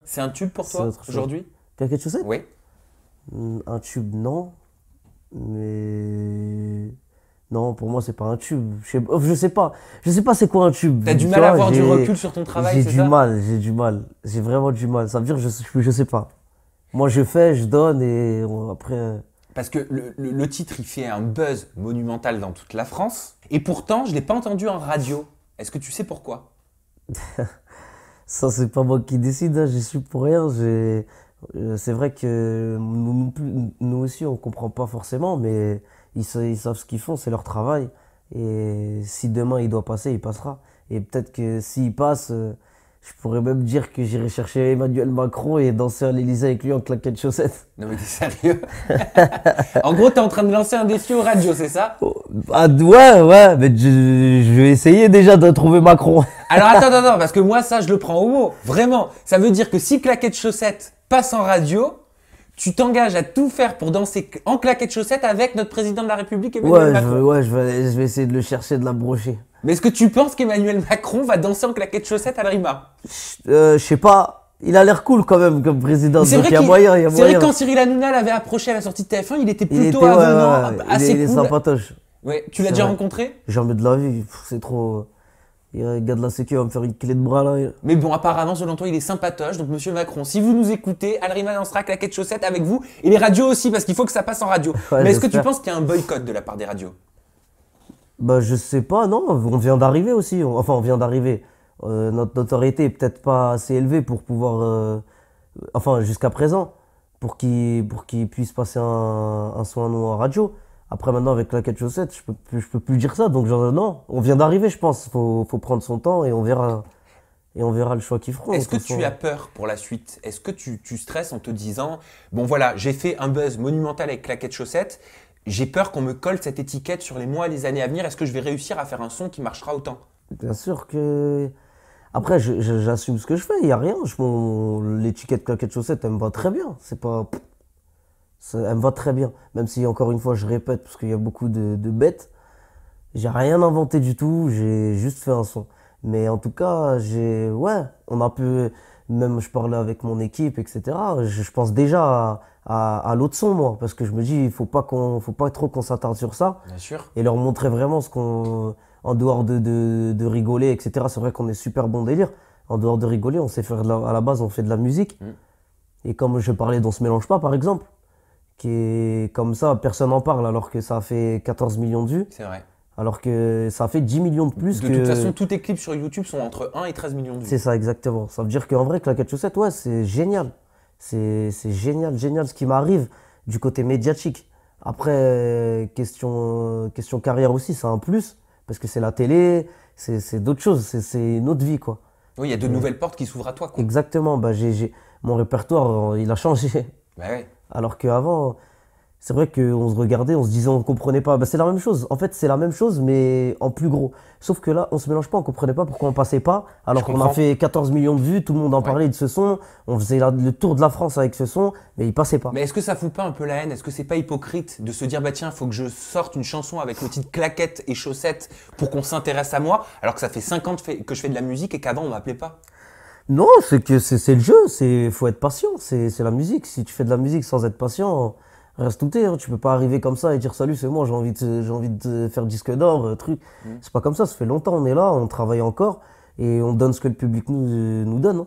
C'est un tube pour C'est toi autre chose. aujourd'hui? Claquettes chaussettes? Oui. Un tube, non. Mais non, pour moi, c'est pas un tube. Je sais pas. Je sais pas c'est quoi un tube. T'as du Tu mal à vois, avoir du recul sur ton travail, j'ai c'est du ça? mal, j'ai du mal. J'ai vraiment du mal. Ça veut dire je sais pas. Moi, je fais, je donne et après. Parce que le titre, il fait un buzz monumental dans toute la France. Et pourtant, je ne l'ai pas entendu en radio. Est-ce que tu sais pourquoi? Ça, c'est pas moi qui décide, hein, j'y suis pour rien. C'est vrai que nous aussi, on comprend pas forcément, mais ils savent ce qu'ils font, c'est leur travail. Et si demain il doit passer, il passera. Et peut-être que s'il passe, je pourrais même dire que j'irai chercher Emmanuel Macron et danser à l'Élysée avec lui en claquettes chaussettes. Non mais t'es sérieux? En gros, t'es en train de lancer un défi aux radios, c'est ça? Oh, ah, ouais, mais je vais essayer déjà de trouver Macron. Alors attends, parce que moi, ça, je le prends au mot. Vraiment. Ça veut dire que si Claquettes Chaussettes passe en radio, tu t'engages à tout faire pour danser en claquettes chaussettes avec notre président de la République, Emmanuel Macron. Je vais essayer de le chercher, de la brocher. Mais est-ce que tu penses qu'Emmanuel Macron va danser en claquettes chaussettes à la Rima? Je sais pas. Il a l'air cool quand même comme président. C'est Donc vrai il y a moyen, il y a c'est vrai moyen. que quand Cyril Hanouna l'avait approché à la sortie de TF1, il était Il plutôt était, ouais, avenant, ouais, assez il est cool. sympatoche. Ouais, tu l'as C'est déjà vrai. rencontré? Jamais de la vie. C'est trop. Il y a un gars de la sécu, il va me faire une clé de bras là. Mais bon, apparemment, selon toi, il est sympatoche. Donc, monsieur Macron, si vous nous écoutez, Alrima dansera claquettes chaussettes avec vous. Et les radios aussi, parce qu'il faut que ça passe en radio. Ouais, Mais est-ce que tu j'espère. penses qu'il y a un boycott de la part des radios? Bah, je sais pas, non. On vient d'arriver aussi. Enfin, on vient d'arriver. Notre notoriété est peut-être pas assez élevée pour pouvoir. Enfin, jusqu'à présent. Pour qu'il puisse passer un son à nous en radio. Après, maintenant, avec la quête chaussette, je peux plus dire ça. Donc, genre, non. On vient d'arriver, je pense. Faut prendre son temps et on verra. Et on verra le choix qu'ils feront. Est-ce De que toute tu façon. as peur pour la suite? Est-ce que tu stresses en te disant, bon voilà, j'ai fait un buzz monumental avec claquettes chaussettes, j'ai peur qu'on me colle cette étiquette sur les mois et les années à venir, est-ce que je vais réussir à faire un son qui marchera autant? Bien sûr que. Après, j'assume ce que je fais, il n'y a rien. L'étiquette claquette chaussette, elle me va très bien. C'est pas. Elle me va très bien. Même si, encore une fois, je répète, parce qu'il y a beaucoup de bêtes, j'ai rien inventé du tout, j'ai juste fait un son. Mais en tout cas, ouais, on a pu. Même, je parlais avec mon équipe, etc. Je pense déjà à l'autre son, moi, parce que je me dis, faut pas trop qu'on s'attarde sur ça Bien sûr. et leur montrer vraiment ce qu'on. En dehors de rigoler, etc. C'est vrai qu'on est super bon délire. En dehors de rigoler, on sait faire à la base, on fait de la musique. Mm. Et comme je parlais d'On se mélange pas, par exemple, qui est comme ça, personne n'en parle, alors que ça a fait 14 millions de vues, C'est vrai. alors que ça a fait 10 millions de plus De que. toute façon, tous tes clips sur YouTube sont entre 1 et 13 millions de vues. C'est ça, exactement. Ça veut dire qu'en vrai, Claquette Chaussette, ouais, c'est génial. C'est génial, génial ce qui m'arrive du côté médiatique. Après, question carrière aussi, c'est un plus, parce que c'est la télé, c'est d'autres choses, c'est une autre vie, quoi. Oui, il y a de nouvelles portes qui s'ouvrent à toi, quoi. Exactement, bah, mon répertoire, il a changé. Bah ouais. Alors qu'avant, c'est vrai qu'on se regardait, on se disait, on ne comprenait pas. Bah, c'est la même chose. En fait, c'est la même chose, mais en plus gros. Sauf que là, on se mélange pas, on comprenait pas pourquoi on passait pas. Alors Je qu'on a comprends. fait 14 millions de vues, tout le monde en Ouais. parlait de ce son. On faisait le tour de la France avec ce son, mais il passait pas. Mais est-ce que ça fout pas un peu la haine? Est-ce que c'est pas hypocrite de se dire, bah tiens, faut que je sorte une chanson avec le titre claquettes et chaussettes pour qu'on s'intéresse à moi, alors que ça fait 5 ans que je fais de la musique et qu'avant on m'appelait pas? Non, c'est que c'est le jeu, faut être patient, c'est la musique. Si tu fais de la musique sans être patient, reste tout est, hein. Tu peux pas arriver comme ça et dire salut, c'est moi, j'ai envie de faire disque d'or, truc. C'est pas comme ça, ça fait longtemps on est là, on travaille encore et on donne ce que le public nous donne, hein.